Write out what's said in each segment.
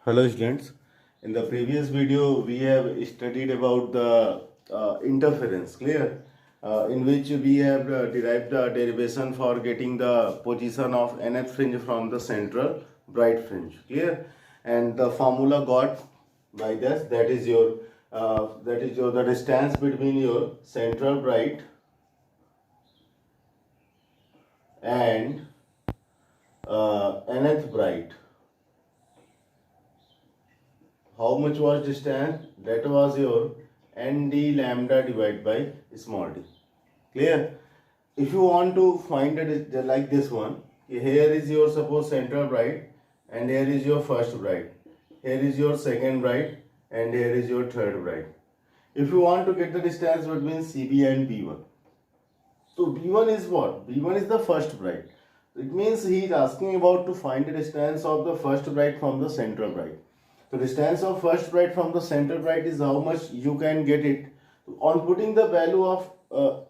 Hello students, in the previous video we have studied about the interference, clear? In which we have derived the derivation for getting the position of nth fringe from the central bright fringe, clear? And the formula got by this, that is your the distance between your central bright and nth bright. How much was distance? That was your nd lambda divided by small d. Clear? If you want to find it like this one, here is your suppose central bright and here is your first bright. Here is your second bright and here is your third bright. If you want to get the distance between CB and B1, so B1 is what? B1 is the first bright. It means he is asking about to find the distance of the first bright from the central bright. So distance of first bright from the center bright is how much you can get it. On putting the value of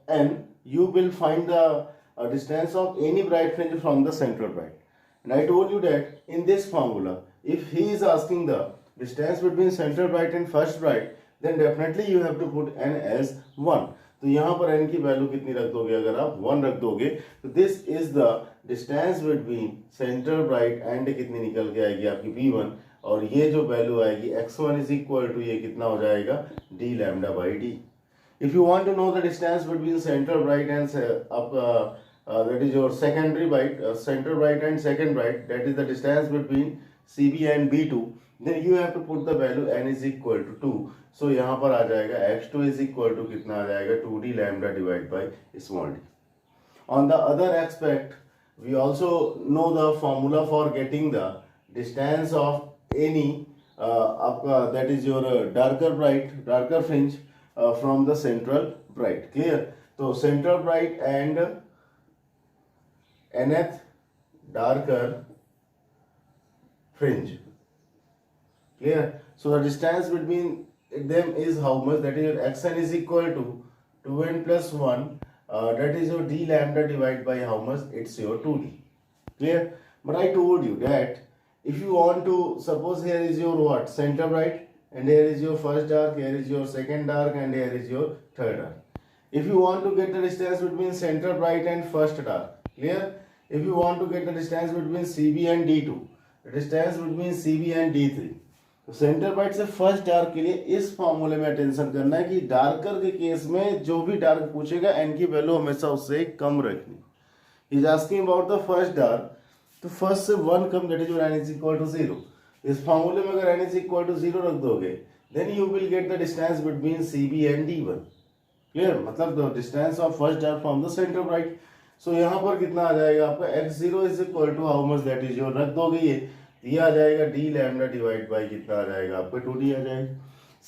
n, you will find the distance of any bright fringe from the central bright. And I told you that in this formula, if he is asking the distance between center bright and first bright, then definitely you have to put n as 1. तो यहाँ पर n की value कितनी रख दोगे? अगर आप 1 रख दोगे तो this is the distance between centre bright and कितनी निकल के आएगी आपकी b1, और ये जो वैल्यू आएगी x1 इज इक्वल टू ये कितना हो जाएगा d lambda by d. If you want to know the distance between centre bright and that is your secondary bright, center bright and second bright, that is the distance between CB and B2, then you have to put the value n is equal to 2. So यहाँ पर आ जाएगा x2 is equal to कितना आ जाएगा 2d lambda divided by small d. On the other aspect, we also know the formula for getting the distance of any आपका that is your darker fringe from the central bright. Clear? तो central bright and nth darker fringe. Clear? So the distance between them is how much? That is your xn is equal to 2n plus 1. That is your d lambda divided by how much? It's your 2d. Clear? But I told you that if you want to, suppose here is your what? Center bright, and here is your first dark, here is your second dark, and here is your third dark. If you want to get the distance between center bright and first dark, clear? If you want to get the distance between CB and D2, the distance between CB and D3, तो centre bright से first dark के लिए इस फॉर्मूले में attention करना है कि डार्कर के केस में जो भी डार्क पूछेगा एन की वैल्यू हमेशा उससे कम रखनी. He is asking about the first dark, तो फर्स्ट से 1 कम, that is n is equal to 0. इस फॉर्मूले में अगर n इज इक्वल टू 0 रख दोगे then you will get the distance between CB and D1. Clear? मतलब the distance of first dark from the centre bright. So यहाँ पर कितना आ जाएगा आपका x0 is equal to how much? That is your, रख दोगे ये आ जाएगा d लैम्डा डिवाइड बाय कितना आ जाएगा आपका 2d आ जाएगा.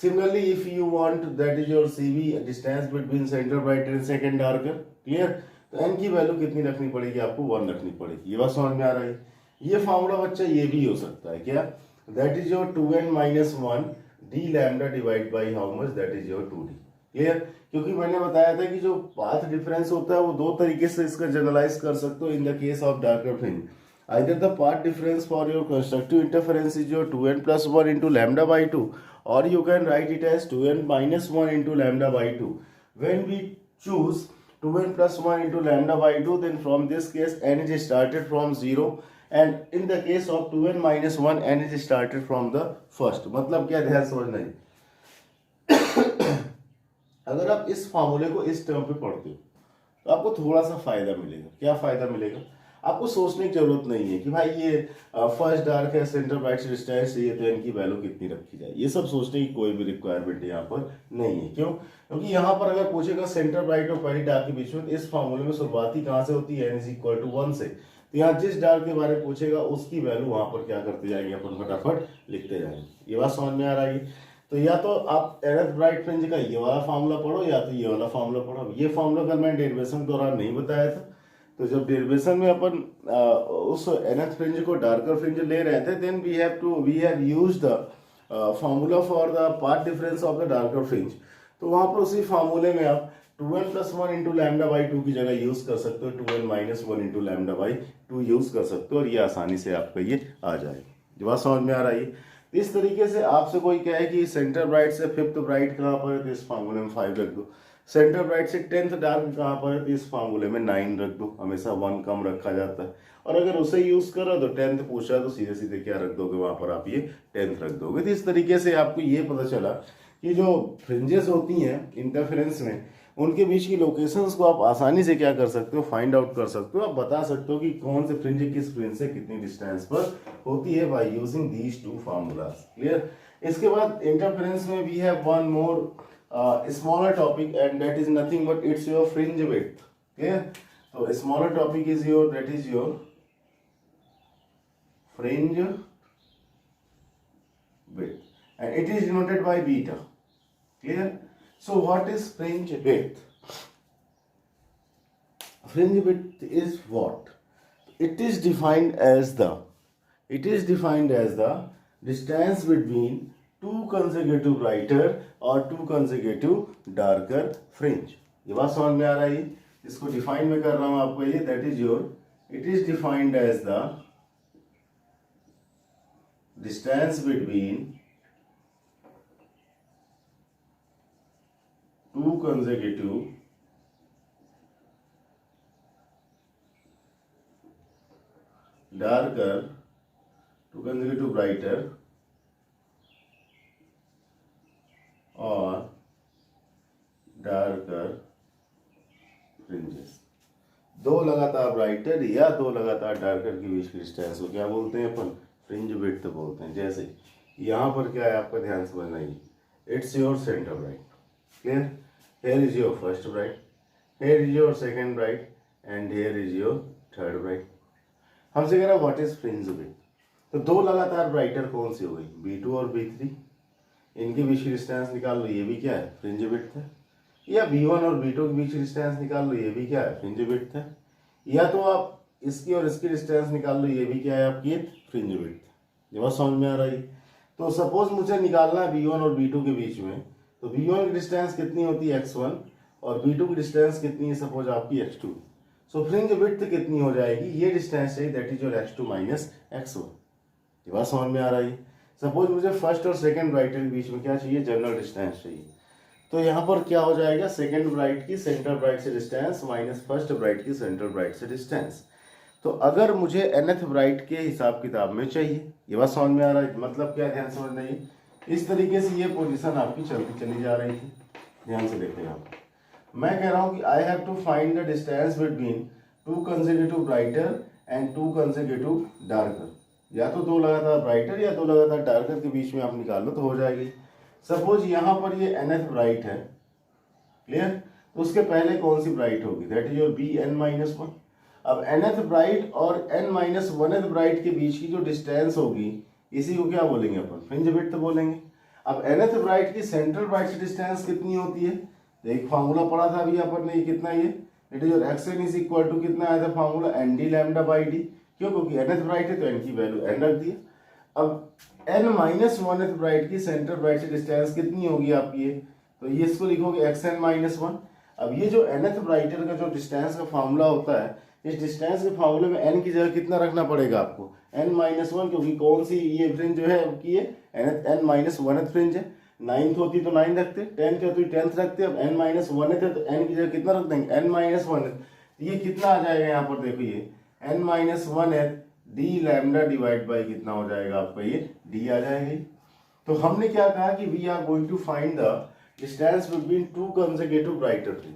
Similarly if you want that is your CB distance between centre bright and second darker. Clear? तो n की वैल्यू कितनी रखनी पड़ेगी आपको? 1 रखनी पड़ेगी. ये बात समझ में आ रहा है? ये फॉर्मूला बच्चा ये भी हो सकता है क्या? That is your 2n minus 1 d lambda divide by how much? That is your 2d. Clear? क्योंकि मैंने बताया था कि जो पाथ डिफरेंस होता है वो दो तरीके से इसका जनरलाइज कर सकते हो in the case of darker fringe. Either the path difference for your constructive interference is your 2n plus 1 into lambda by 2, or you can write it as 2n minus 1 into lambda by 2. When we choose 2n plus 1 into lambda by 2, then from this case n is started from 0, and in the case of 2n minus 1 n is started from the first. मतलब क्या ध्यान समझना है. अगर आप इस फार्मूले को इस टर्म पे पढ़ते हो तो आपको थोड़ा सा फायदा मिलेगा. क्या फायदा मिलेगा? आपको सोचने की जरूरत नहीं है कि भाई ये फर्स्ट डार्क है, सेंटर ब्राइट से डिस्टेंस चाहिए तो इनकी वैल्यू कितनी रखी जाए. ये सब सोचने की कोई भी रिक्वायरमेंट यहाँ पर नहीं है. क्यों? क्योंकि यहाँ पर अगर पूछेगा सेंटर ब्राइट और पहली डार्क के बीच में, इस फॉर्मूले में शुरुआती कहाँ से होती है? n इज इक्वल टू 1 से. तो यहाँ जिस डार्क के बारे में पूछेगा उसकी वैल्यू वहां पर क्या करते जाएंगे? अपन फटाफट लिखते जाएंगे. ये बात समझ में आ रहा है? तो या तो आप nth ब्राइट फ्रिंज का ये वाला फॉर्मूला पढ़ो या तो ये वाला फॉर्मूला पढ़ो. ये फॉर्मूला कल मैंने डेरिवेशन के दौरान नहीं बताया था. तो जब डेरिवेशन में अपन उस nth फ्रिंज को डार्कर फ्रिंज ले रहे थे, then we have used the formula for the path difference of the darker fringe. तो वहां पर उसी फॉर्मूले में आप 2n plus 1 into lambda by 2 की जगह यूज कर सकते हो 2n minus 1 into lambda by 2 use कर सकते हो, और ये आसानी से आपका ये आ जाएगा. जो बात समझ में आ रहा है? इस तरीके से आपसे कोई कहे कि सेंटर ब्राइट से फिफ्थ ब्राइट कहाँ पर है, तो इस फार्मूले में 5 रख दो। सेंटर ब्राइट से 10th डार्क कहाँ पर है, तो इस फार्मूले में 9 रख दो। हमेशा 1 कम रखा जाता है। और अगर उसे यूज करो तो 10th पूछा तो सीधे सीधे क्या रख दोगे वहां पर, आप ये 10th रख दोगे। तो इस तरीके से आपको ये पता चला कि जो फ्रिंजेस होती हैं इंटरफेरेंस में, उनके बीच की लोकेशंस को आप आसानी से क्या कर सकते हो, फाइंड आउट कर सकते हो। आप बता सकते हो कि कौन से फ्रिंज किस फ्रिंज से कितनी डिस्टेंस पर होती है by using these two formulas. Clear. इसके बाद इंटरफेरेंस में we have one more smaller topic and that is nothing but it's your fringe width. Clear. तो smaller topic is your, that is your fringe width and it is denoted by beta. Clear. So what is fringe width? Fringe width is what? It is defined as the distance between two consecutive brighter or two consecutive darker fringe. ये बात समझ में आ रही है? इसको define में कर रहा हूं आपको ये, that is your, it is defined as the distance between two consecutive darker, two consecutive brighter or darker fringes। दो लगातार ब्राइटर या दो लगातार डार्कर के बीच की डिस्टेंस को क्या बोलते हैं अपन, फ्रिंज विड्थ बोलते हैं। जैसे यहाँ पर क्या है आपका ध्यान समझना ही, it's your centre bright. Clear. Here is your first bright, here is your second bright and here is your third bright. हमसे कह रहा व्हाट इज फ्रिंज विड्थ, तो दो लगातार ब्राइटर कौन सी हो गई, B2 और B3, इनके बीच की डिस्टेंस निकाल लो, ये भी क्या है, फ्रिंज विड्थ है। या B1 और B2 के बीच की डिस्टेंस निकाल लो, ये भी क्या है, फ्रिंज विड्थ है। या तो आप इसकी और इसकी डिस्टेंस निकाल लो, ये भी क्या है आपकी फ्रिंज विड्थ। ये बात समझ में आ रही। तो सपोज मुझे निकालना है B1 और B2 के बीच में, तो B1 की डिस्टेंस कितनी होती है x1 और B2 की डिस्टेंस कितनी है सपोज आपकी x2। सो फ्रिंज विड्थ कितनी हो जाएगी, ये डिस्टेंस चाहिए, that is your x2 minus x1। ये बात समझ में आ रही। सपोज मुझे फर्स्ट और सेकेंड ब्राइटर के बीच में क्या चाहिए, जनरल डिस्टेंस चाहिए। तो यहाँ पर क्या हो जाएगा, सेकेंड ब्राइट की सेंटर ब्राइट से डिस्टेंस माइनस फर्स्ट ब्राइट की सेंटर ब्राइट से डिस्टेंस। तो अगर मुझे nth ब्राइट के हिसाब किताब में चाहिए, ये बात समझ में आ रहा है, मतलब क्या, ध्यान समझना है। इस तरीके से ये पोजीशन आपकी चलती चली जा रही थी। ध्यान से देखिए आप, मैं कह रहा हूँ कि I have to find the distance between two consecutive brighter and two consecutive darker. या तो दो लगातार ब्राइटर या दो लगातार डार्कर के बीच में आप निकाल लो तो हो जाएगी। सपोज यहाँ पर ये nth ब्राइट है। क्लियर। तो उसके पहले कौन सी ब्राइट होगी, दैट इज योर Bn-1। अब nth ब्राइट और n-1th ब्राइट के बीच की जो डिस्टेंस होगी, इसी को क्या बोलेंगे अपन, फ्रिंज विड्थ बोलेंगे। अब nth ब्राइट की सेंट्रल ब्राइट से डिस्टेंस कितनी होती है, तो एक फार्मूला पढ़ा था अभी अपन ने, ये कितना, ये it is your xn is equal to कितना आया था formula, nd lambda by d. क्यों, क्योंकि nth ब्राइट है तो n की वैल्यू n रख दिया। अब n-1th ब्राइट की सेंटर ब्राइट से डिस्टेंस कितनी होगी आपकी, तो ये इसको लिखोगे xn-1। अब ये जो nth ब्राइटर का जो डिस्टेंस का फार्मूला होता है, इस डिस्टेंस के फार्मूले में n की जगह कितना रखना पड़ेगा आपको, n-1, क्योंकि कौन सी ये फ्रिंज जो है आपकी ये n-1th फ्रिंज है। 9th होती तो 9 रखते, 10th होती 10th रखते। अब n-1th है तो n की जगह कितना रख देंगे, n-1। ये कितना आ जाएगा यहाँ पर देखो, ये n-1 d lambda divide by कितना हो जाएगा आपका, ये d आ जाएगी। तो हमने क्या कहा कि we are going to find the distance between two consecutive brighter fringe.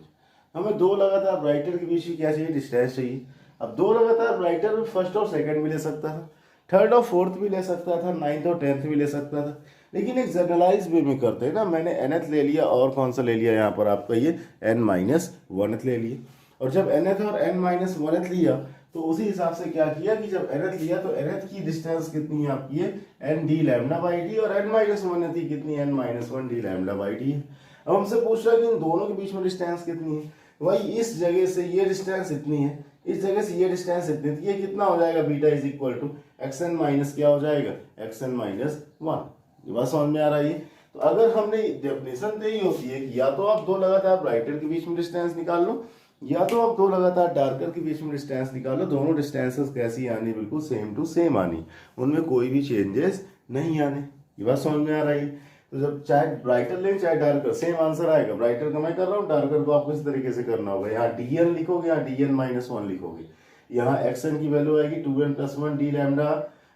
हमें दो लगातार ब्राइटर के बीच की क्या चाहिए, डिस्टेंस चाहिए। अब दो लगातार ब्राइटर में फर्स्ट और सेकंड भी ले सकता था, थर्ड और फोर्थ भी ले सकता था, 9th और 10th भी ले सकता था, लेकिन एक जनरलाइज वे में करते हैं ना। मैंने nth ले लिया और कौन सा ले लिया यहाँ पर आपका, ये n-1th ले लिया। और जब nth और n-1th लिया तो उसी हिसाब से क्या किया कि जब nth लिया तो nth की डिस्टेंस कितनी है आपकी, ये n-d लैम्डा बाई डी, और n-1th की कितनी, n-1d लैम्डा बाई डी है। अब हमसे पूछ रहा है कि इन दोनों के बीच में डिस्टेंस कितनी है। वही इस जगह से ये डिस्टेंस इतनी है, इस जगह से ये डिस्टेंस इतनी है, ये कितना हो जाएगा, beta is equal to xn minus क्या हो जाएगा, xn-1। ये बात समझ में आ रही है। तो अगर हमने डेफिनेशन तो यही होती है कि या तो आप दो लगातार ब्राइटर के बीच में डिस्टेंस निकाल लो, या तो आप दो लगातार डार्कर के बीच में डिस्टेंस निकाल लो। दोनों डिस्टेंसेस कैसी आनी, बिल्कुल सेम टू सेम आनी, उनमें कोई भी चेंजेस नहीं आने। ये बात समझ में आ रही है। तो जब चाहे ब्राइटर लें चाहे डार्कर, सेम आंसर आएगा। ब्राइटर का मैं कर रहा हूँ, डार्कर को आपको इस तरीके से करना होगा। यहाँ dn लिखोगे, यहाँ dn-1 लिखोगे, यहाँ xn की वैल्यू आएगी 2n + 1 d lambda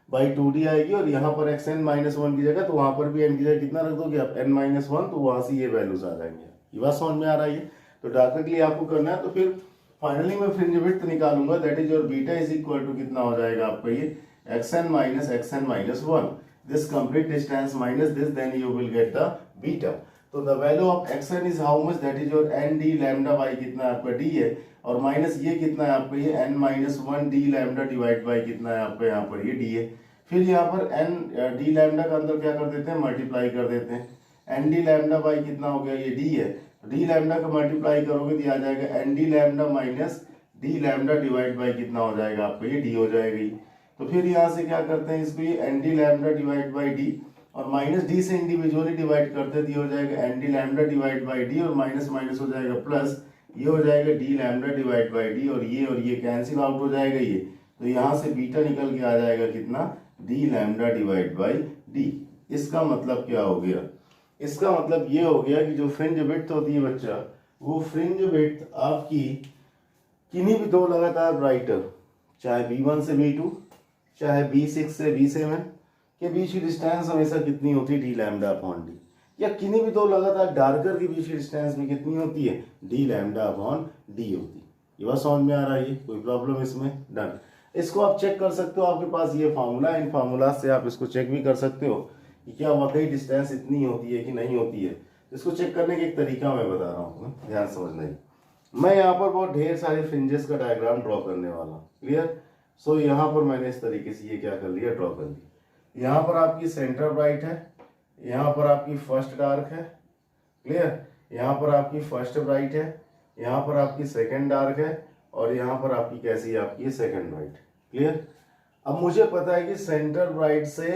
by 2d आएगी, और यहाँ पर xn-1 की जगह, तो वहां पर भी n की जगह कितना रख दोगे आप, n-1, तो वहां से ये वैल्यूज आ जाएंगे। ये बात समझ में आ रही है। तो डार्कर के लिए आपको करना है। तो फिर फाइनली मैं फ्रिंज विड्थ निकालूंगा, that is your beta is equal to कितना हो जाएगा आपका ये xn-1 this complete distance minus this, then you will get the beta. तो the value of xn is how much, that is your n d lambda by कितना आपका d है, और माइनस ये कितना है आपका ये n-1 d lambda divide by कितना है आपका यहाँ पर ये d है। फिर यहाँ पर n d lambda का अंदर क्या कर देते हैं, मल्टीप्लाई कर देते हैं। n d lambda बाई कितना हो गया ये d है, d lambda का मल्टीप्लाई करोगे तो आ जाएगा n d lambda minus d lambda divide by कितना हो जाएगा आपका ये d हो जाएगी। तो फिर यहाँ से क्या करते हैं इसको, ये n d lambda divide by d, और माइनस डी से इंडिविजुअली डिवाइड करते हैं, तो ये हो जाएगा n d lambda divide by d, और माइनस माइनस हो जाएगा प्लस, ये हो जाएगा d lambda divide by d, और ये कैंसिल आउट हो जाएगा ये। तो यहाँ से बीटा निकल के आ जाएगा कितना, D lambda divide by D. इसका मतलब क्या हो गया, इसका मतलब ये हो गया कि जो फ्रिंज विड्थ होती है बच्चा, वो फ्रिंज विड्थ आपकी किन्हीं भी दो लगातार ब्राइटर, चाहे B1 से B2, चाहे B6 से B7 के बीच की डिस्टेंस हमेशा कितनी होती है, डी लैम्डा अपॉन डी, या किन्हीं भी दो लगातार डार्कर के बीच की डिस्टेंस में कितनी होती है, डी लैम्डा अपॉन डी होती है। ये बात समझ में आ रहा है, कोई प्रॉब्लम इसमें, डन। इसको आप चेक कर सकते हो, आपके पास ये फार्मूला है, इन फार्मूला से आप इसको चेक भी कर सकते हो कि क्या वाकई डिस्टेंस इतनी होती है कि नहीं होती है। इसको चेक करने का एक तरीका मैं बता रहा हूँ, ध्यान समझना ही। मैं यहाँ पर बहुत ढेर सारे फ्रिंजेस का डायग्राम ड्रॉ करने वाला हूँ, क्लियर। सो यहाँ पर मैंने इस तरीके से ये क्या कर लिया, ड्रॉ कर लिया। यहाँ पर आपकी सेंटर ब्राइट है, यहाँ पर आपकी फर्स्ट डार्क है, क्लियर। यहाँ पर आपकी फर्स्ट ब्राइट है, यहाँ पर आपकी सेकंड डार्क है, और यहाँ पर आपकी कैसी है, आपकी सेकंड ब्राइट, क्लियर। अब मुझे पता है कि सेंटर ब्राइट से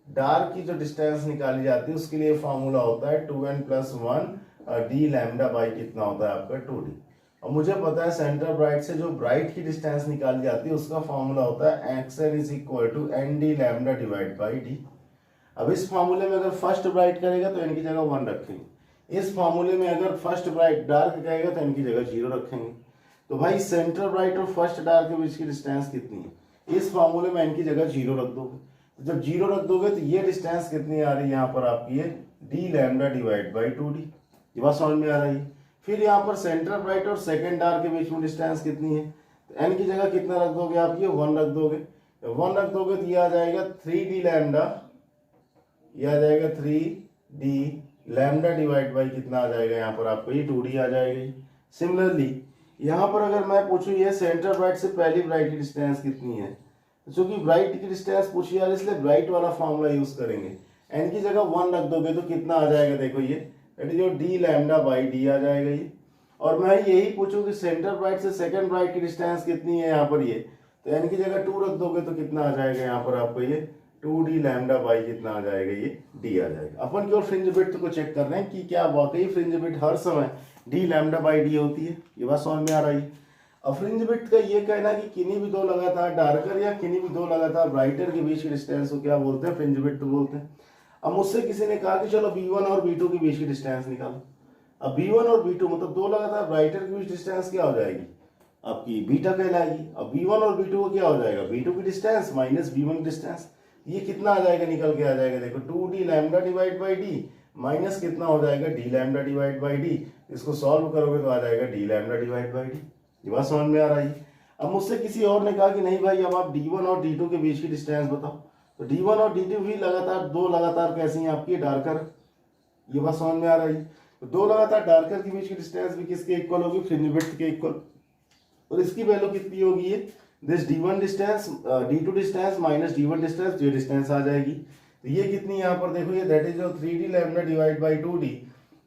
डार्क की जो डिस्टेंस निकाली जाती है उसके लिए फॉर्मूला होता है 2n + 1 डी लैम्डा बाई कितना होता है आपका 2d। और मुझे पता है सेंटर ब्राइट से जो ब्राइट की डिस्टेंस निकाली जाती है उसका फॉर्मूला होता है xn = nd lambda divide by D. अब इस फॉर्मूले में अगर फर्स्ट ब्राइट करेगा तो n की जगह 1 रखेंगे, इस फॉर्मूले में अगर फर्स्ट ब्राइट डार्क करेगा तो n की जगह 0 रखेंगे। तो भाई सेंटर ब्राइट और फर्स्ट डार्क के बीच की डिस्टेंस कितनी है, इस फॉर्मूले में n की जगह 0 रख दोगे। तो जब 0 रख दोगे तो ये डिस्टेंस कितनी आ रही है यहाँ पर आपकी है D lambda divide by 2d। ये बात समझ में आ रही है। फिर यहाँ पर सेंटर ब्राइट और सेकंड डार्क के बीच में डिस्टेंस कितनी है, तो n की जगह कितना रख दोगे आप, ये 1 रख दोगे। 1 रख दोगे तो ये आ जाएगा 3d लैम्डा, ये आ जाएगा 3d लैम्डा डिवाइड बाई कितना आ जाएगा यहाँ पर आपको ये 2d आ जाएगी। सिमिलरली यहाँ पर अगर मैं पूछूं ये सेंटर ब्राइट से पहली ब्राइट की डिस्टेंस कितनी है, तो चूंकि ब्राइट की डिस्टेंस पूछी यार इसलिए ब्राइट वाला फॉर्मूला यूज करेंगे। n की जगह 1 रख दोगे तो कितना आ जाएगा, देखो ये जो डी लैम्डा बाई डी आ जाएगा ये। और मैं यही पूछूं कि सेंटर ब्राइट से सेकंड ब्राइट की डिस्टेंस कितनी है यहाँ पर ये, तो n की जगह 2 रख दोगे तो कितना आ जाएगा यहाँ पर आपको ये 2d लैम्डा बाई कितना आ जाएगा ये d आ जाएगा। अपन की ओर फ्रिंज विड्थ को चेक कर रहे हैं कि क्या वाकई फ्रिंज विड्थ हर समय d लैम्डा बाई d होती है। ये बात समझ में आ रही है। अब फ्रिंज विड्थ का ये कहना कि किन्हीं भी दो लगातार डार्कर या किन्हीं भी दो लगातार ब्राइटर के बीच की डिस्टेंस को क्या बोलते हैं, फ्रिंज विड्थ बोलते हैं। अब मुझसे किसी ने कहा कि चलो B1 और B2 के बीच की डिस्टेंस निकालो। अब B1 और B2 मतलब दो लगातार ब्राइटर के बीच डिस्टेंस क्या हो जाएगी, आपकी बीटा कहलाएगी। अब B1 और B2 को क्या हो जाएगा, B2 की डिस्टेंस माइनस B1 की डिस्टेंस, ये कितना आ जाएगा, निकल के आ जाएगा देखो 2d lambda divide by D minus कितना हो जाएगा d lambda divide by D. इसको सॉल्व करोगे तो आ जाएगा d lambda divide by D. ये बात समझ में आ रही है। अब मुझसे किसी और ने कहा कि नहीं भाई अब आप D1 और D2 के बीच की डिस्टेंस बताओ, तो D1 और D2 भी लगातार दो लगातार कैसी हैं आपकी, डार्कर। ये बात समझ में आ रही है। तो दो लगातार डार्कर के बीच की डिस्टेंस भी किसके इक्वल होगी, फ्रिंज विड्थ के इक्वल। और इसकी वैल्यू कितनी होगी, ये this D1 distance D2 distance minus D1 distance, ये डिस्टेंस आ जाएगी। तो ये कितनी यहाँ पर देखो ये दैट इज जो 3d lambda divide by 2d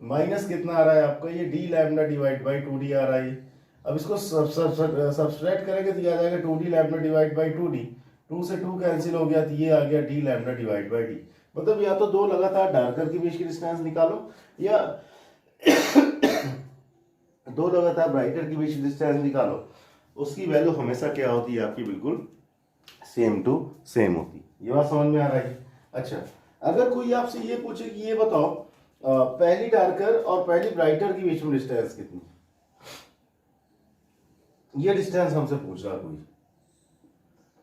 minus कितना आ रहा है आपका ये d lambda divide by 2d आ रहा है। अब इसको सब्सट्रैक्ट करेंगे तो ये आ जाएगा 2d lambda divide by 2d, 2 से 2 कैंसिल हो गया तो ये आ गया d lambda divide by d। मतलब या तो दो लगातार डार्कर के बीच की डिस्टेंस निकालो या दो लगातार ब्राइटर के बीच की डिस्टेंस निकालो, उसकी वैल्यू हमेशा क्या होती है आपकी, बिल्कुल सेम टू सेम होती है। ये बात समझ में आ रही है। अच्छा अगर कोई आपसे ये पूछे कि ये बताओ पहली डार्कर और पहली ब्राइटर के बीच में डिस्टेंस कितनी, ये डिस्टेंस हमसे पूछ रहा कोई,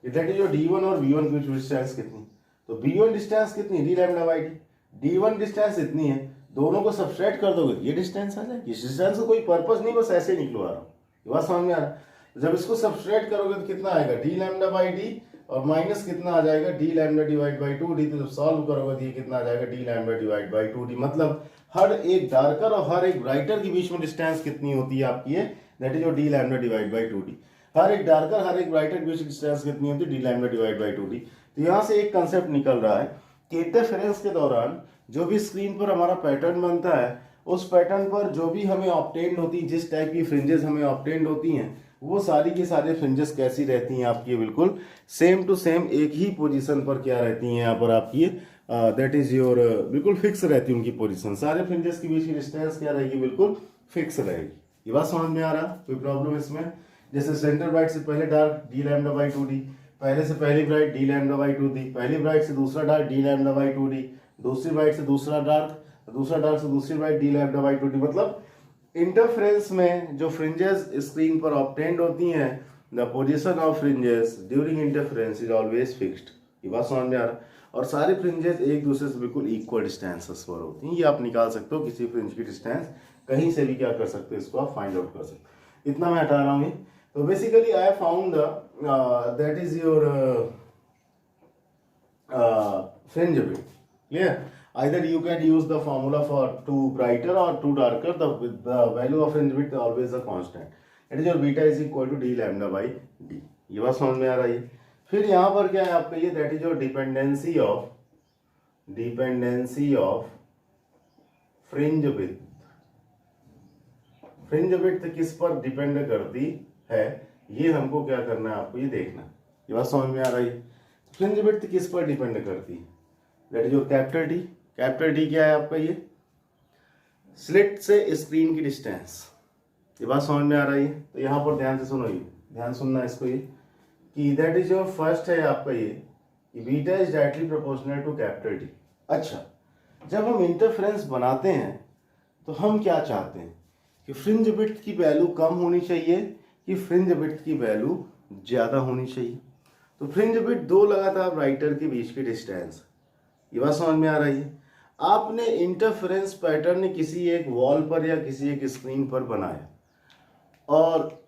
दैट इज योर D1 और V1 के बीच में डिस्टेंस कितनी, तो B1 डिस्टेंस कितनी, d lambda by D, D1 distance इतनी है, दोनों को सब्सट्रैक्ट कर दोगे ये डिस्टेंस आ जाएगी। इस डिस्टेंस का कोई पर्पस नहीं, बस ऐसे निकलवा रहा हूँ, ये बात समझ में आ रहा है। जब इसको सब्सट्रैक्ट करोगे तो कितना आएगा, d लैम्डा बाई डी और माइनस कितना आ जाएगा, d lambda divide by 2d, तो जब सॉल्व करोगे तो ये कितना आ जाएगा, d lambda divide by 2d। मतलब हर एक डार्कर और हर एक ब्राइटर के बीच में डिस्टेंस कितनी होती है आपकी, ये that is your d lambda divide by 2d। हर एक डार्कर हर एक ब्राइटर के बीच डिस्टेंस कितनी होती है, d lambda divide by 2d। तो यहाँ से एक कंसेप्ट निकल रहा है कि इंटरफेरेंस के दौरान जो भी स्क्रीन पर हमारा पैटर्न बनता है, उस पैटर्न पर जो भी हमें ऑब्टेन्ड होती है, जिस टाइप की फ्रिंजेस हमें ऑब्टेन्ड होती हैं, वो सारी की सारी फ्रिंजेस कैसी रहती हैं आपकी, बिल्कुल सेम टू सेम एक ही पोजीशन पर क्या रहती हैं यहाँ पर आपकी, दैट इज योर बिल्कुल फिक्स रहती है उनकी पोजीशन। सारे फ्रिंजेस के बीच की डिस्टेंस क्या रहेगी, बिल्कुल फिक्स रहेगी। ये बात समझ में आ रहा, कोई प्रॉब्लम इसमें? जैसे सेंटर ब्राइट से पहले dark d lambda by 2d, पहले से पहली bright d lambda by 2d, पहली ब्राइट से दूसरा dark d lambda by 2d, दूसरी ब्राइट से दूसरा डार्क से दूसरी bright d lambda by 2d। मतलब इंटरफेरेंस में जो फ्रिंजेस स्क्रीन पर ऑब्टेन्ड होती हैं, the position of fringes during interference is always fixed. ये बात समझ में आ रहा है। और सारी फ्रिंजेस एक दूसरे से बिल्कुल इक्वल डिस्टेंसेस पर होती हैं। ये आप निकाल सकते हो, किसी फ्रिंज की डिस्टेंस कहीं से भी क्या कर सकते हो, इसको आप फाइंड आउट कर सकते हो। इतना मैं हटा रहा हूँ। तो basically I found that is your fringe width. Clear? Either you can use the formula for two brighter or two darker. The value of fringe width always a constant. That is your beta is equal to d lambda by d. ये बात समझ में आ रही है। फिर यहाँ पर क्या है आपका, ये that is your dependency of fringe width. Fringe width किस पर डिपेंड करती है, ये हमको क्या करना है, आपको ये देखना। ये बात समझ में आ रही है। फ्रिंज विड्थ किस पर डिपेंड करती है, that is your capital D. Capital D क्या है आपका, ये स्लिट से स्क्रीन की डिस्टेंस। ये बात समझ में आ रही है। तो यहाँ पर ध्यान से सुनो, ये ध्यान सुनना इसको, ये कि दैट इज योर फर्स्ट है आपका ये beta is directly proportional to capital D. अच्छा, जब हम इंटरफेरेंस बनाते हैं तो हम क्या चाहते हैं कि फ्रिंज विड्थ की वैल्यू कम होनी चाहिए कि फ्रिंज विड्थ की वैल्यू ज़्यादा होनी चाहिए। तो फ्रिंज विड्थ दो लगातार ब्राइटर के बीच की डिस्टेंस। ये बात समझ में आ रही है। आपने इंटरफेरेंस पैटर्न किसी एक वॉल पर या किसी एक स्क्रीन पर बनाया और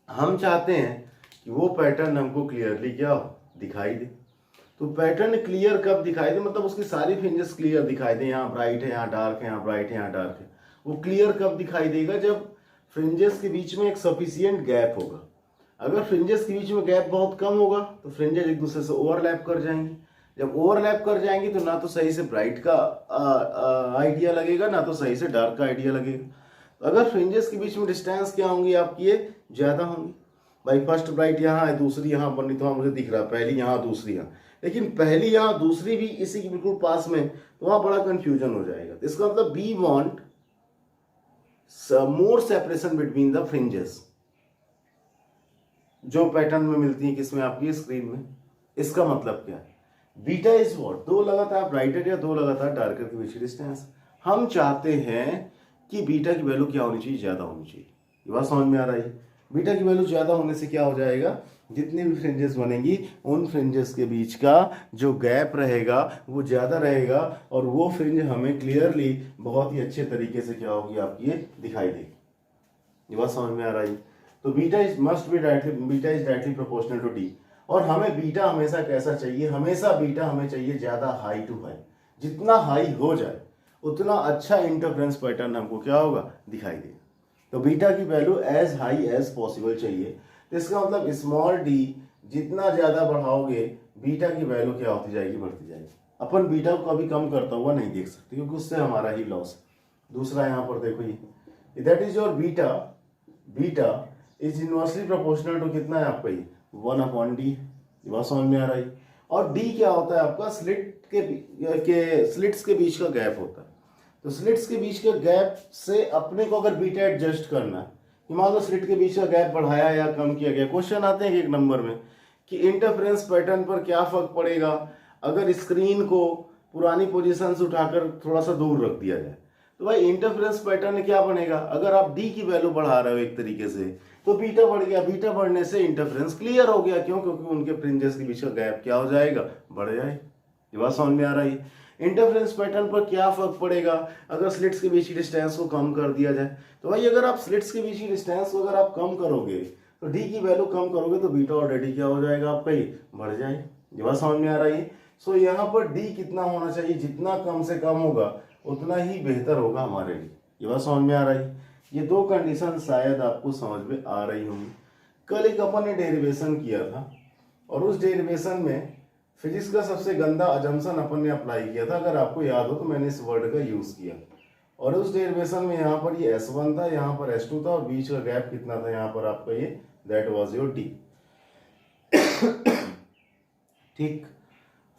हम चाहते हैं कि वो पैटर्न हमको क्लियरली क्या हो, दिखाई दे। तो पैटर्न क्लियर कब दिखाई दे, मतलब उसकी सारी फ्रिंजेस क्लियर दिखाई दे, यहाँ ब्राइट है, यहाँ डार्क है, यहाँ ब्राइट है, यहाँ डार्क है। वो क्लियर कब दिखाई देगा, जब फ्रिंजेस के बीच में एक सफिशियंट गैप होगा। अगर फ्रिंजेस के बीच में गैप बहुत कम होगा तो फ्रिंजेस एक दूसरे से ओवरलैप कर जाएंगी। जब ओवरलैप कर जाएंगी तो ना तो सही से ब्राइट का आइडिया लगेगा, ना तो सही से डार्क का आइडिया लगेगा। अगर फ्रिंजेस के बीच में डिस्टेंस क्या होंगी आपकी, ये ज़्यादा होंगी। भाई फर्स्ट ब्राइट यहाँ है, दूसरी यहाँ बनी, तो मुझे दिख रहा है पहली यहाँ दूसरी यहाँ, लेकिन पहली यहाँ दूसरी भी इसी के बिल्कुल पास में, तो वहाँ बड़ा कंफ्यूजन हो जाएगा। तो इसका मतलब we want more separation between the fringes, जो पैटर्न में मिलती है किसमें, आपकी स्क्रीन में। इसका मतलब क्या है, बीटा इज व्हाट, दो लगातार ब्राइटर या दो लगातार डार्कर के बीच की डिस्टेंस। हम चाहते हैं कि बीटा की वैल्यू क्या होनी चाहिए, ज्यादा होनी चाहिए। ये बात समझ में आ रही है। बीटा की वैल्यू ज्यादा होने से क्या हो जाएगा, जितनी भी फ्रिंजेस बनेंगी उन फ्रिंजेस के बीच का जो गैप रहेगा वो ज्यादा रहेगा, और वो फ्रिंज हमें क्लियरली बहुत ही अच्छे तरीके से क्या होगी आपकी, ये दिखाई देगी। ये बात समझ में आ रही है। तो beta is directly proportional to d. और हमें बीटा हमेशा कैसा चाहिए, हमेशा बीटा हमें चाहिए ज्यादा हाई टू हाई। जितना हाई हो जाए उतना अच्छा इंटरफेरेंस पैटर्न हमको क्या होगा, दिखाई देगा। तो बीटा की value as high as possible चाहिए। तो इसका मतलब स्मॉल डी जितना ज्यादा बढ़ाओगे बीटा की वैल्यू क्या होती जाएगी, बढ़ती जाएगी। अपन बीटा को कभी कम करता हुआ नहीं देख सकते क्योंकि उससे हमारा ही लॉस। दूसरा यहाँ पर देखो, ये that is your beta is inversely proportional to कितना है आपका, ये 1/d। ये बात समझ में आ रही है। और डी क्या होता है आपका, स्लिट्स के बीच का गैप होता है। तो स्लिट्स के बीच के गैप से अपने को अगर बीटा एडजस्ट करना है, कि मान लो स्लिट के बीच का गैप बढ़ाया या कम किया गया। क्वेश्चन आते हैं एक नंबर में कि इंटरफेरेंस पैटर्न पर क्या फर्क पड़ेगा अगर स्क्रीन को पुरानी पोजीशन से उठाकर थोड़ा सा दूर रख दिया जाए। तो भाई इंटरफेरेंस पैटर्न क्या बनेगा, अगर आप डी की वैल्यू बढ़ा रहे हो एक तरीके से तो बीटा बढ़ गया, बीटा बढ़ने से इंटरफेरेंस क्लियर हो गया। क्यों? क्योंकि उनके फ्रिंजेस के बीच का गैप क्या हो जाएगा, बढ़ जाएगा। ये बात समझ में आ रही है। इंटरफेरेंस पैटर्न पर क्या फर्क पड़ेगा अगर स्लिट्स के बीच की डिस्टेंस को कम कर दिया जाए। तो भाई अगर आप स्लिट्स के बीच की डिस्टेंस को अगर आप कम करोगे तो डी की वैल्यू कम करोगे तो बीटा ऑलरेडी क्या हो जाएगा आपका, ये बढ़ जाएगा। ये बात समझ में आ रही है। सो यहाँ पर डी कितना होना चाहिए, जितना कम से कम होगा उतना ही बेहतर होगा हमारे लिए। ये बात समझ में आ रही है। ये दो कंडीशन शायद आपको समझ में आ रही होंगी। कल एक अपन ने डेरिवेशन किया था और उस डेरिवेशन में फिजिक्स का सबसे गंदा अजम्पशन अपन ने अप्लाई किया था। अगर आपको याद हो तो मैंने इस वर्ड का यूज किया और उस डेरिवेशन में यहाँ पर ये S1 था, यहाँ पर S2 था और बीच का गैप कितना था यहाँ पर आपका ये, दैट वाज योर D। ठीक,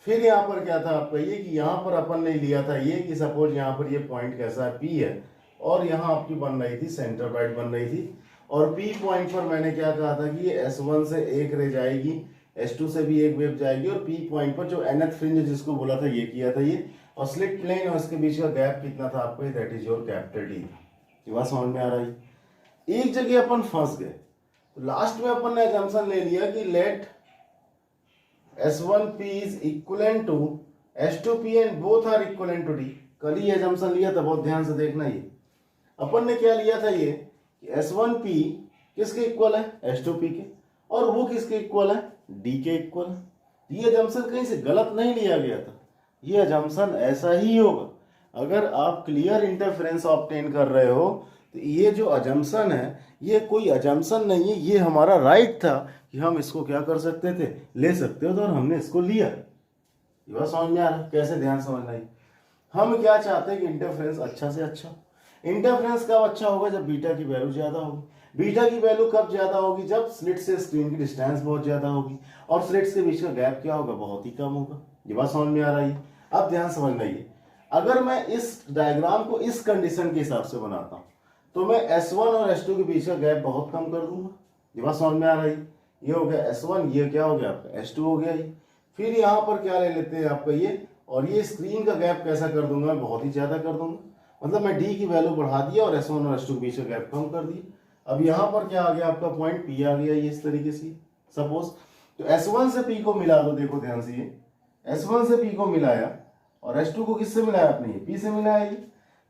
फिर यहाँ पर क्या था आपका ये कि यहाँ पर अपन ने लिया था ये कि सपोज यहाँ पर ये पॉइंट कैसा है P है और यहाँ आपकी बन रही थी सेंटर राइट बन रही थी और P पॉइंट पर मैंने क्या कहा था कि ये S1 से एक रे जाएगी, S2 से भी एक वेव जाएगी और P पॉइंट पर जो nth फ्रिंज जिसको बोला था ये किया था ये, और स्लिट प्लेन और इसके बीच का गैप कितना था आपको, that is your capital D। ये बात समझ में आ रही है। एक जगह अपन फंस गए तो लास्ट में अपन ने असम्पशन ले लिया कि late S1P is equivalent to S2P and both are equivalent to D। कल ही असम्पशन लिया था, बहुत ध्यान से देखना। ये अपन ने क्या लिया था ये कि S1P किसके इक्वल है, S2P के, और वो किसके इक्वल है, D के इक्वल है। ये असम्पशन कहीं से गलत नहीं लिया गया था, ये असम्पशन ऐसा ही होगा। अगर आप क्लियर इंटरफेरेंस ऑब्टेन कर रहे हो तो ये जो असम्पशन है ये कोई असम्पशन नहीं है, ये हमारा राइट था कि हम इसको क्या कर सकते थे, ले सकते हो तो, और हमने इसको लिया। ये बात समझ में आ रहा है, कैसे ध्यान समझना है। हम क्या चाहते हैं कि इंटरफेरेंस अच्छा से अच्छा। इंटरफेरेंस कब अच्छा होगा, जब बीटा की वैल्यू ज्यादा होगी। बीटा की वैल्यू कब ज्यादा होगी, जब स्लिट से स्क्रीन की डिस्टेंस बहुत ज्यादा होगी और स्लिट्स के बीच का गैप क्या होगा, बहुत ही कम होगा। ये बात समझ में आ रही है। अब ध्यान समझना, ये अगर मैं इस डायग्राम को इस कंडीशन के हिसाब से बनाता हूं तो मैं S1 और S2 के बीच का गैप बहुत कम कर दूंगा। ये बात समझ में आ रही है। ये हो गया S1, ये क्या हो गया आपका S2 हो गया ये। फिर यहाँ पर क्या ले लेते हैं आपका ये, और ये स्क्रीन का गैप कैसा कर दूंगा, बहुत ही ज्यादा कर दूंगा। मतलब मैं D की वैल्यू बढ़ा दिया और S1 और S2 के बीच का गैप कम कर दिया। अब यहाँ पर क्या आ गया आपका पॉइंट P आ गया ये इस तरीके से। सपोज तो S1 से P को मिला दो, देखो ध्यान से, ये S1 से P को मिलाया और S2 को किससे मिलाया आपने, P से मिलाया। ये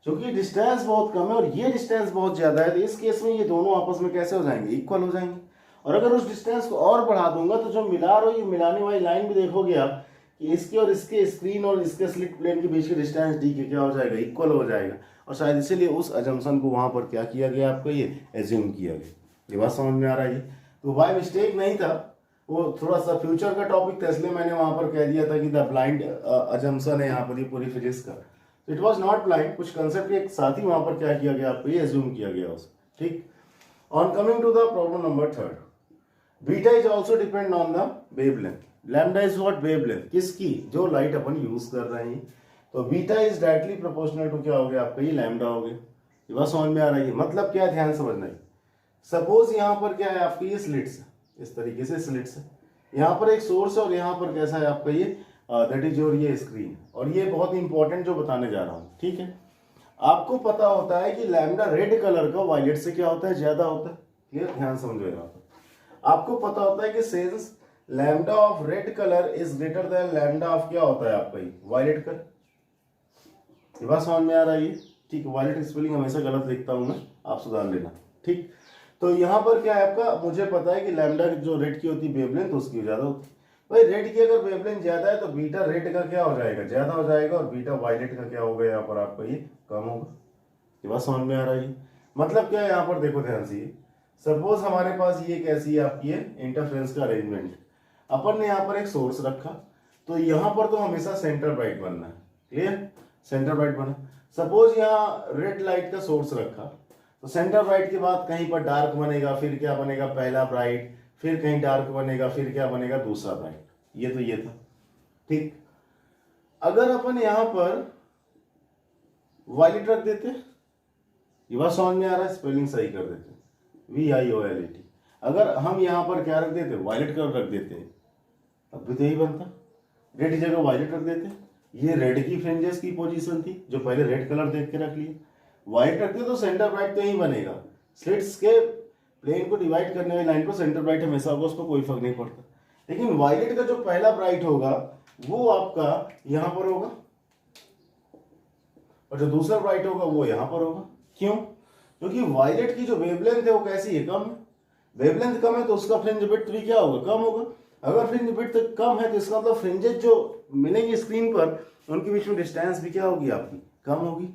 क्योंकि डिस्टेंस बहुत कम है और ये डिस्टेंस बहुत ज्यादा है तो इस केस में ये दोनों आपस में कैसे हो जाएंगे, इक्वल हो जाएंगे। और अगर उस डिस्टेंस को और बढ़ा दूंगा तो जो मिला रहा हो, ये मिलाने वाली लाइन भी देखोगे आप कि इसके और इसके स्क्रीन और इसके स्लिट प्लेन के बीच की डिस्टेंस D के क्या हो जाएगा, इक्वल हो जाएगा। और शायद इसीलिए उस असम्पशन को वहां पर क्या किया गया आपको, ये एज्यूम किया गया। ये बात समझ में आ रहा है। तो बाय मिस्टेक नहीं था, वो थोड़ा सा फ्यूचर का टॉपिक था, इसलिए मैंने वहां पर कह दिया था कि द ब्लाइंड असम्पशन है यहाँ पर ये पूरी फिजिक्स का। तो इट वाज नॉट ब्लाइंड, कुछ कंसेप्ट के साथ ही वहां पर क्या किया गया आपको, ये एज्यूम किया गया उसको। ठीक, on coming to the problem number 3, beta is also depend on the wavelength. Lambda is what, wavelength किसकी, जो लाइट अपन यूज कर रहे हैं। तो beta is directly proportional to क्या हो गया आपका, ये लैम्डा हो गया। ये बात समझ में आ रही है। मतलब क्या, ध्यान समझना है। सपोज यहाँ पर क्या है आपकी, ये स्लिट्स है, इस तरीके से स्लिट्स है, यहाँ पर एक सोर्स है और यहाँ पर कैसा है आपका ये, दैट इज योर ये स्क्रीन। और ये बहुत इंपॉर्टेंट जो बताने जा रहा हूँ, ठीक है। आपको पता होता है कि लैम्डा रेड कलर का वायलेट से क्या होता है, ज्यादा होता है। क्लियर, ध्यान समझो यहाँ पर। आपको पता होता है कि since lambda of red colour is greater than lambda of क्या होता है आपका ये वायलेट कलर। ये बात समझ में आ रही है। ठीक, वायलेट स्पेलिंग हमेशा गलत लिखता हूं मैं, आप सुधार लेना। ठीक, तो यहाँ पर क्या है आपका, मुझे पता है कि लैम्डा जो रेड की होती है वेवलेंथ उसकी ज्यादा होती है। भाई रेड की अगर वेवलेंथ ज्यादा है तो बीटा रेड का क्या हो जाएगा, ज्यादा हो जाएगा, और बीटा वायलेट का क्या होगा यहाँ पर आपका ये कम होगा। ये बात समझ में आ रही है। मतलब क्या है यहाँ पर देखो ध्यान से, सपोज हमारे पास ये कैसी है आपकी इंटरफेरेंस का अरेंजमेंट। अपन ने यहाँ पर एक सोर्स रखा तो यहाँ पर तो हमेशा सेंटर ब्राइट बनना है। क्लियर, सेंटर ब्राइट बना। सपोज यहाँ रेड लाइट का सोर्स रखा तो सेंटर ब्राइट के बाद कहीं पर डार्क बनेगा, फिर क्या बनेगा, पहला ब्राइट, फिर कहीं डार्क बनेगा, फिर क्या बनेगा, दूसरा ब्राइट। ये तो ये था। ठीक, अगर अपन यहां पर वायलेट रख देते, ये बात समझ में आ रहा है, स्पेलिंग सही कर देते, VIOLET। अगर हम यहां पर क्या रख देते, वायलेट कलर रख देते अब भी तो यही बनता, रेड की जगह वायलेट रख देते। ये रेड की फ्रिंजेस की पोजीशन थी, जो पहले रेड कलर देख के रख लिए। व्हाइट रखते तो सेंटर ब्राइट तो यही बनेगा, स्लिट्स के प्लेन को डिवाइड करने वाली लाइन पर सेंटर ब्राइट हमेशा होगा, उसको कोई फर्क नहीं पड़ता। लेकिन वायलेट का जो पहला ब्राइट होगा वो आपका यहां पर होगा, और जो दूसरा ब्राइट होगा वो यहां पर होगा। क्यों? क्योंकि वायलेट की जो वेवलेंथ है वो कैसी है, कम है। वेवलेंथ कम है तो उसका फ्रिंज विड्थ भी क्या होगा, कम होगा। अगर फ्रिंज विड्थ कम है तो इसका मतलब फ्रिंजेस जो मिलेंगी स्क्रीन पर उनके बीच में डिस्टेंस भी क्या होगी, आपकी कम होगी।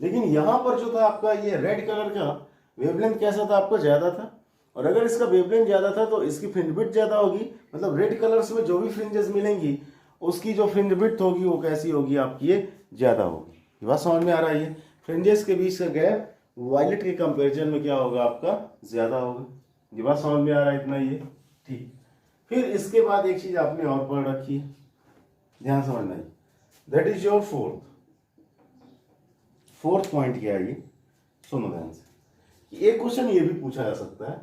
लेकिन यहां पर जो था आपका ये रेड कलर का वेवलेंथ कैसा था, आपका ज्यादा था। और अगर इसका वेवलेंथ ज्यादा था तो इसकी फ्रिंज विड्थ ज्यादा होगी, मतलब रेड कलर्स में जो भी फ्रिंजेस मिलेंगी उसकी जो फ्रिंज विड्थ होगी वो कैसी होगी, आपकी ये ज्यादा होगी। ये बात समझ में आ रहा है? फ्रिंजेस के बीच का गैप वायलेट के कंपैरिजन में क्या होगा, आपका ज्यादा होगा। ये बात समझ में आ रहा है? इतना ये ठीक। फिर इसके बाद एक चीज आपने और पढ़ रखी है, ध्यान समझना है, that is your fourth point. क्या है ये, सुनो ध्यान से। एक क्वेश्चन ये भी पूछा जा सकता है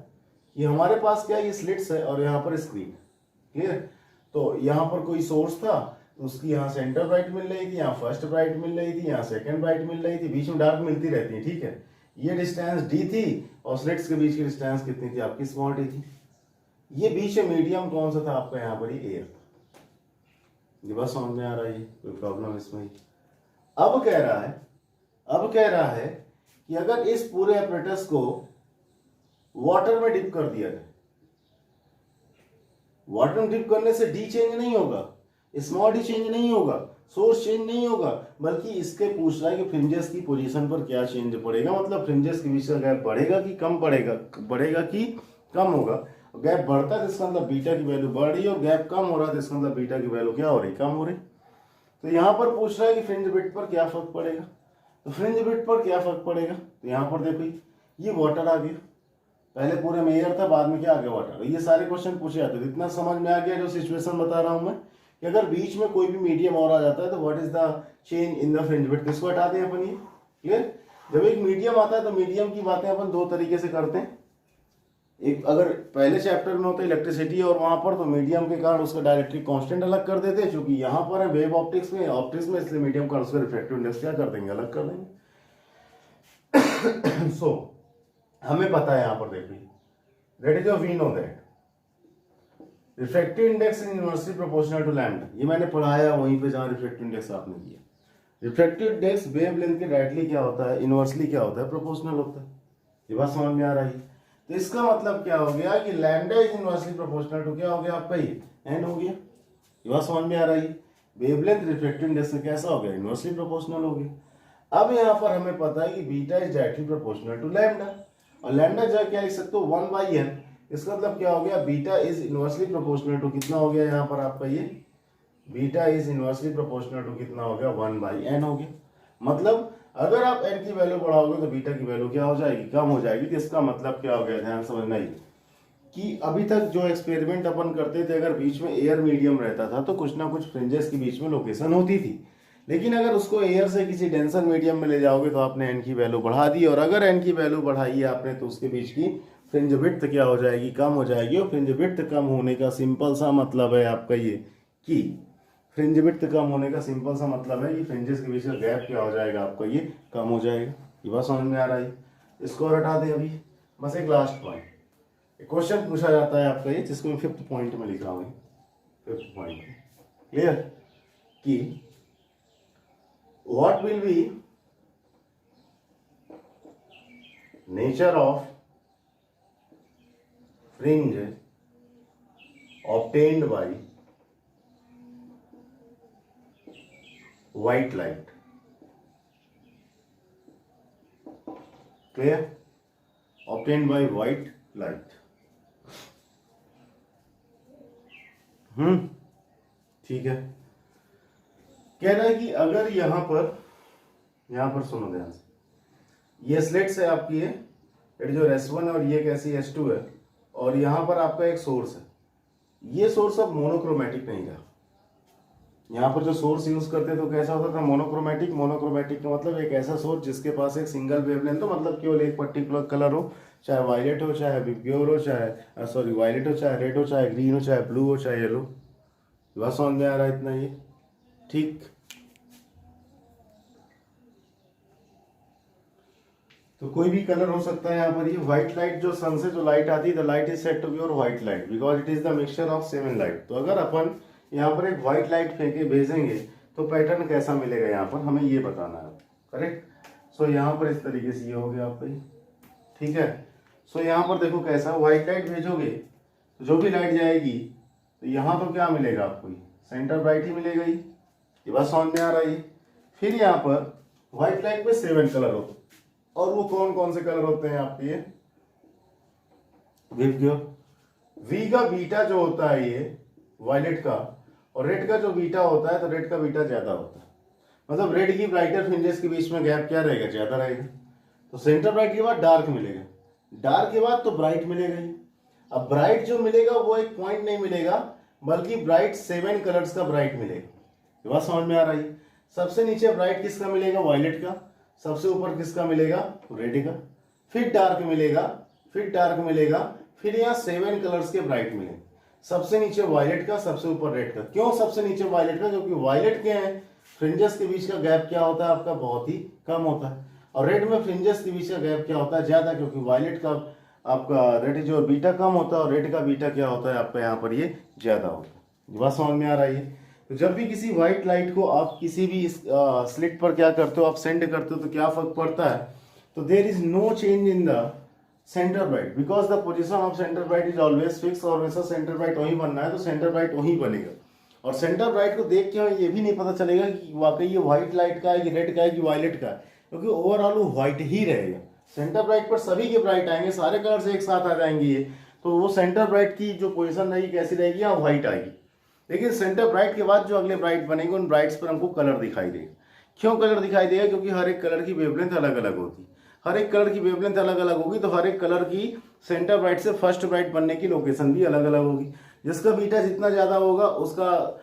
कि हमारे पास क्या ये स्लिट्स है और यहाँ पर स्क्रीन, क्लियर? तो यहाँ पर कोई सोर्स था तो उसकी यहाँ सेंटर ब्राइट मिल रही थी, यहाँ फर्स्ट ब्राइट मिल रही थी, यहाँ सेकंड ब्राइट मिल रही थी, बीच में डार्क मिलती रहती है, ठीक है। ये डिस्टेंस डी थी और स्लिट्स के बीच की डिस्टेंस कितनी थी, आपकी स्मॉल डी थी। ये बीच में मीडियम कौन सा था आपका, यहाँ पर ये एयर था। ये बस समझ में आ रहा है? कोई प्रॉब्लम इसमें? अब कह रहा है कि अगर इस पूरे एपरेटस को वाटर में डिप कर दिया जाए, वाटर में डिप करने से डी चेंज नहीं होगा, स्मॉल डी चेंज नहीं होगा, सोर्स चेंज नहीं होगा, बल्कि इसके पूछ रहा है कि फ्रिंजेस की पोजीशन पर क्या चेंज पड़ेगा, मतलब फ्रिंजेस के बीच का गैप बढ़ेगा कि कम पड़ेगा, बढ़ेगा कि कम होगा। गैप बढ़ता है तो इसका मतलब बीटा की वैल्यू बढ़ रही है, और गैप कम हो रहा है तो इसका मतलब बीटा की वैल्यू क्या हो रही, कम हो रही। तो यहाँ पर पूछ रहा है कि फ्रिंज विड्थ पर क्या फर्क पड़ेगा, तो फ्रिंज विड्थ पर क्या फर्क पड़ेगा, तो यहाँ पर देखो ये वाटर आ गया, पहले पूरे में एयर था, बाद में क्या आ गया, वाटर। ये सारे क्वेश्चन पूछे जाते हैं। इतना समझ में आ गया जो सिचुएशन बता रहा हूं मैं, कि अगर बीच में कोई भी मीडियम और आ जाता है तो what is the change in the fringe width, इसको हटा दें अपन। ये क्लियर? जब एक मीडियम आता है तो मीडियम की बातें अपन दो तरीके से करते हैं। एक, अगर पहले चैप्टर में होता है इलेक्ट्रिसिटी और वहां पर, तो मीडियम के कारण उसका डायरेक्ट्रिक कांस्टेंट अलग कर देते हैं, क्योंकि यहाँ पर है वेव ऑप्टिक्स में, इसलिए मीडियम का उसका रिफ्रैक्टिव इंडेक्स क्या कर देंगे, अलग कर देंगे। सो हमें पता है यहाँ पर देखिए, that is we know that refractive index in inversely proportional to lambda. ये मैंने पढ़ाया वहीं पे जहां रिफ्रैक्टिव इंडेक्स आपने दिया। रिफ्रैक्टिव इंडेक्स वेवलेंथ के डायरेक्टली क्या होता है, इनवर्सली क्या होता है, प्रोपोर्शनल होता है। ये बात समझ में आ रही है? तो इसका मतलब क्या हो गया कि lambda is inversely proportional to क्या हो गया आपका, ये एन हो गया। ये बात समझ में आ रही है? वेवलेंथ रिफ्रैक्टिव इंडेक्स से कैसा हो गया, इनवर्सली प्रोपोर्शनल हो गया। अब यहाँ पर हमें पता है कि beta is directly proportional to lambda, और लैम्डा जो क्या लिख सकते हो, 1/n। इसका मतलब क्या हो गया, beta is inversely proportional to कितना हो गया यहाँ पर आपका, ये beta is inversely proportional to कितना हो गया, 1/n हो गया। मतलब अगर आप n की वैल्यू बढ़ाओगे तो बीटा की वैल्यू क्या हो जाएगी, कम हो जाएगी। तो इसका मतलब क्या हो गया, ध्यान समझना ही, कि अभी तक जो एक्सपेरिमेंट अपन करते थे, अगर बीच में एयर मीडियम रहता था तो कुछ ना कुछ फ्रिंजेस के बीच में लोकेशन होती थी। लेकिन अगर उसको एयर से किसी डेंसर मीडियम में ले जाओगे तो आपने एन की वैल्यू बढ़ा दी, और अगर एन की वैल्यू बढ़ाई है आपने तो उसके बीच की फ्रिंज विड्थ क्या हो जाएगी, कम हो जाएगी। और फ्रिंज विड्थ कम होने का सिंपल सा मतलब है आपका ये, कि फ्रिंज विड्थ कम होने का सिंपल सा मतलब है कि फ्रिंजेस के बीच का गैप क्या हो जाएगा आपका, ये कम हो जाएगा। ये बात समझ में आ रहा है? इसको हटा दें अभी, बस एक लास्ट पॉइंट। क्वेश्चन पूछा जाता है आपका ये, जिसको मैं 5th पॉइंट में लिख रहा हूँ, 5th पॉइंट, क्लियर? कि what will be nature of fringe obtained by white light, clear? Obtained by white light। ठीक है। कह रहा है कि अगर यहां पर सुनो ध्यान से, ये स्लिट्स है आपकी, ये जो S1 है और ये कैसी S2 है, और यहां पर आपका एक सोर्स है। ये सोर्स अब मोनोक्रोमेटिक नहीं था। यहाँ पर जो सोर्स यूज करते तो कैसा होता था, मोनोक्रोमेटिक। मोनोक्रोमेटिक का मतलब एक ऐसा सोर्स जिसके पास एक सिंगल वेवलेंथ हो, मतलब केवल एक पर्टिकुलर कलर हो, चाहे वायलेट हो, चाहे प्योर हो, चाहे वायलेट हो, चाहे रेड हो, चाहे ग्रीन हो, चाहे ब्लू हो, चाहे येलो, बात समझ में आ रहा है इतना ये? ठीक, तो कोई भी कलर हो सकता है यहाँ पर। ये व्हाइट लाइट, जो सन से जो लाइट आती है, the light is said to be और white light because it is the mixture of 7 light. तो अगर अपन यहाँ पर एक व्हाइट लाइट फेंके भेजेंगे तो पैटर्न कैसा मिलेगा यहाँ पर, हमें ये बताना है। करेक्ट। सो यहाँ पर इस तरीके से ये हो गया आपका, ठीक है। सो यहाँ पर देखो कैसा, व्हाइट लाइट भेजोगे तो जो भी लाइट जाएगी तो यहाँ तो क्या मिलेगा आपको, सेंटर ब्राइट ही मिलेगा ही। ये बात समझ में आ रहा है। फिर यहाँ पर व्हाइट लाइट में 7 कलर होते हैं, और वो कौन कौन से कलर होते हैं आपके, ये वी का बीटा जो होता है ये वायलेट का, और रेड का जो बीटा होता है, तो रेड का बीटा ज्यादा होता है। मतलब रेड की ब्राइटर फ्रिंजेस के बीच में गैप क्या रहेगा, ज्यादा रहेगा। तो सेंटर ब्राइट के बाद डार्क मिलेगा, डार्क के बाद तो ब्राइट मिलेगा ही। अब ब्राइट जो मिलेगा वो एक पॉइंट नहीं मिलेगा, बल्कि ब्राइट 7 कलर्स का ब्राइट मिलेगा। ये बात समझ में आ रही है। सबसे नीचे ब्राइट किसका मिलेगा, वायलेट का। सबसे ऊपर किसका मिलेगा, रेड का। फिर डार्क मिलेगा, फिर डार्क मिलेगा, फिर यहाँ 7 कलर्स के ब्राइट मिलेंगे। सबसे नीचे वायलेट का, सबसे ऊपर रेड का। क्यों सबसे नीचे वायलेट का, क्योंकि वायलेट के हैं फ्रिंजेस के बीच का गैप क्या होता है आपका, बहुत ही कम होता है। और रेड में फ्रिंजेस के बीच का गैप क्या होता है, ज्यादा, क्योंकि वायलेट का आपका रेड जो बीटा कम होता है और रेड का बीटा क्या होता है आपका यहाँ पर ये ज्यादा होता है। बात समझ में आ रही है। तो जब भी किसी व्हाइट लाइट को आप किसी भी स्लिट पर क्या करते हो, आप सेंड करते हो, तो क्या फर्क पड़ता है, तो there is no change in the centre bright because the position of centre bright is always fix. और वैसा सेंटर ब्राइट वही बनना है तो सेंटर ब्राइट वही बनेगा। और सेंटर ब्राइट को देख के ये भी नहीं पता चलेगा कि वाकई ये व्हाइट लाइट का है कि रेड का है कि वायलेट का है, क्योंकि ओवरऑल वो व्हाइट ही रहेगा। सेंटर ब्राइट पर सभी के ब्राइट आएंगे, सारे कलर्स एक साथ आ जाएंगे ये, तो वो सेंटर ब्राइट की जो पोजीशन रहेगी कैसी रहेगी, यहाँ व्हाइट आएगी। लेकिन सेंटर ब्राइट के बाद जो अगले ब्राइट बनेंगे उन ब्राइट्स पर हमको कलर दिखाई देगा। क्यों कलर दिखाई देगा, क्योंकि हर एक कलर की वेवलेंथ अलग अलग होती है। हर एक कलर की वेवलेंथ अलग अलग होगी, तो हर एक कलर की सेंटर ब्राइट से फर्स्ट ब्राइट बनने की लोकेशन भी अलग अलग होगी। जिसका बीटा जितना ज्यादा होगा उसका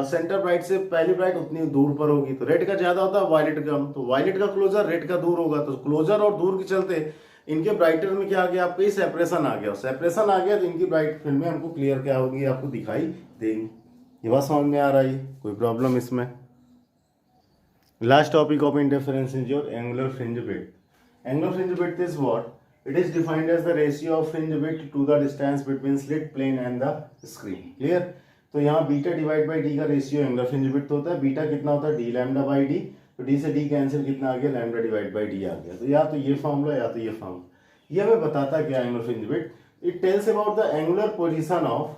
सेंटर ब्राइट से पहली ब्राइट उतनी दूर पर होगी। तो रेड का ज्यादा होता है, वायलेट का कम, तो वायलेट का क्लोजर, रेड का दूर होगा। तो क्लोजर और दूर के चलते इनके ब्राइटर में क्या आ गया, आपको सेपरेशन आ गया। सेपरेशन आ गया तो इनकी ब्राइट फिल्में हमको क्लियर क्या होगी, आपको दिखाई देंगी। ये बात समझ में आ रही है, कोई प्रॉब्लम इसमें? Last topic of interference is your angular fringe width. Angular fringe width is what? It is defined as the ratio of fringe width to the distance between slit plane and the screen. Clear? तो यहाँ beta divide by D का ratio angular fringe width होता है। Beta कितना होता है, D lambda by D. तो D से डी कैंसिल, कितना आ गया, लैम्डा डिवाइड बाई डी आ गया। तो या तो ये फॉर्मूला या तो ये फॉर्मूला। ये हमें बताता क्या angular fringe width? It tells about the angular position of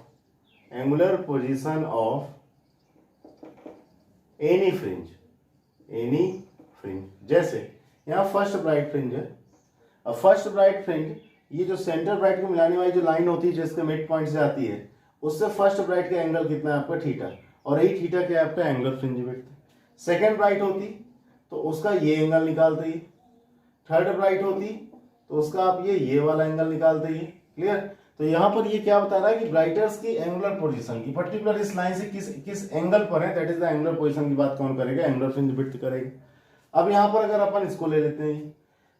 any fringe. जैसे यहाँ फर्स्ट ब्राइट फ्रिंज है। अब फर्स्ट ब्राइट फ्रिंज, ये जो सेंटर ब्राइट को मिलाने वाली जो लाइन होती है जिसके मिड पॉइंट से आती है, उससे फर्स्ट ब्राइट का एंगल कितना है आपका, थीटा। और यही थीटा क्या है आपका angular fringe width. Second bright होती तो उसका ये एंगल निकालते ही। थर्ड ब्राइट होती तो उसका आप ये वाला एंगल निकालते ही। क्लियर? तो यहाँ पर ये क्या बता रहा है कि ब्राइटर्स की एंगुलर पोजीशन की पर्टिकुलर इस लाइन से किस एंगल पर है, that is the angular position की बात कौन करेगा, एंगुलर फ्रिंज विड्थ करेगा। अब यहाँ पर अगर अपन इसको ले लेते हैं,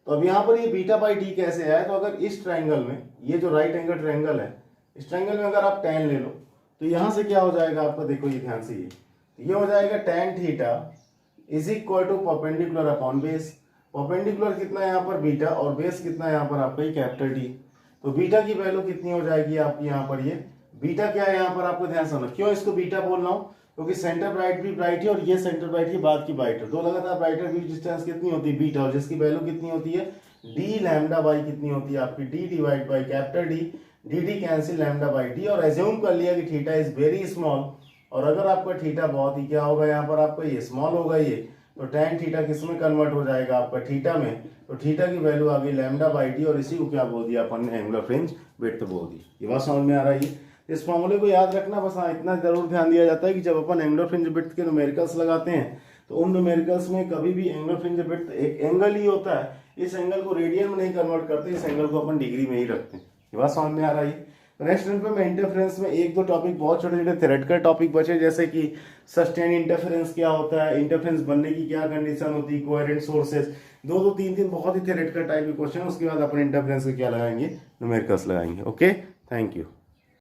तो अब यहाँ पर ये बीटा बाई डी कैसे आया, तो अगर इस ट्रायंगल में, ये जो राइट एंगल ट्रायंगल है, इस ट्रायंगल में अगर आप tan ले लो तो यहाँ से क्या हो जाएगा आपका, देखो ये ध्यान से, ये हो जाएगा tan theta is equal to perpendicular upon base. Perpendicular कितना है यहाँ पर, बीटा, और बेस कितना है यहाँ पर आपका ये कैपिटल डी। तो बीटा की वैल्यू कितनी हो जाएगी आपकी यहाँ पर, ये बीटा क्या है यहाँ पर आपको ध्यान से। क्यों इसको बीटा बोल रहा हूँ, क्योंकि सेंटर ब्राइट भी ब्राइट है और ये सेंटर ब्राइट की बाद की ब्राइट है। दो लगातार ब्राइटर की डिस्टेंस कितनी होती है, बीटा, और जिसकी वैल्यू कितनी होती है, डी लैम्डा बाई कितनी होती है आपकी, D divide by capital D. D D cancel lambda by d, और एज्यूम कर लिया कि थीटा इज वेरी स्मॉल। और अगर आपका थीटा बहुत ही क्या होगा यहाँ पर आपका, ये स्मॉल होगा ये, तो tan थीटा किस में कन्वर्ट हो जाएगा आपका, थीटा में। तो थीटा की वैल्यू आ गई लैम्डा बाई डी, और इसी को क्या बोल दिया अपन ने, एंगुलर फ्रिंज विड्थ बोल दी। ये बात समझ में आ रही है? इस फॉर्मूले को याद रखना बस। हाँ, इतना जरूर ध्यान दिया जाता है कि जब अपन एंगुलर फ्रिंज विड्थ के न्यूमेरिकल्स लगाते हैं तो उन न्यूमेरिकल्स में कभी भी एंगुलर फ्रिंज विड्थ एक एंगल ही होता है। इस एंगल को रेडियन में नहीं कन्वर्ट करते, इस एंगल को अपन डिग्री में ही रखते हैं। ये बात समझ में आ रही है? नेक्स्ट पे मैं इंटरफेरेंस में एक दो टॉपिक, बहुत छोटे छोटे थ्योरेटिकल टॉपिक बचे, जैसे कि सस्टेन इंटरफेरेंस क्या होता है, इंटरफेरेंस बनने की क्या कंडीशन होती है, कोहेरेंट सोर्सेज, दो तीन बहुत ही थ्योरेटिकल टाइप के क्वेश्चन। उसके बाद अपन इंटरफेरेंस के क्या लगाएंगे, न्यूमेरिकल्स लगाएंगे। Okay, thank you.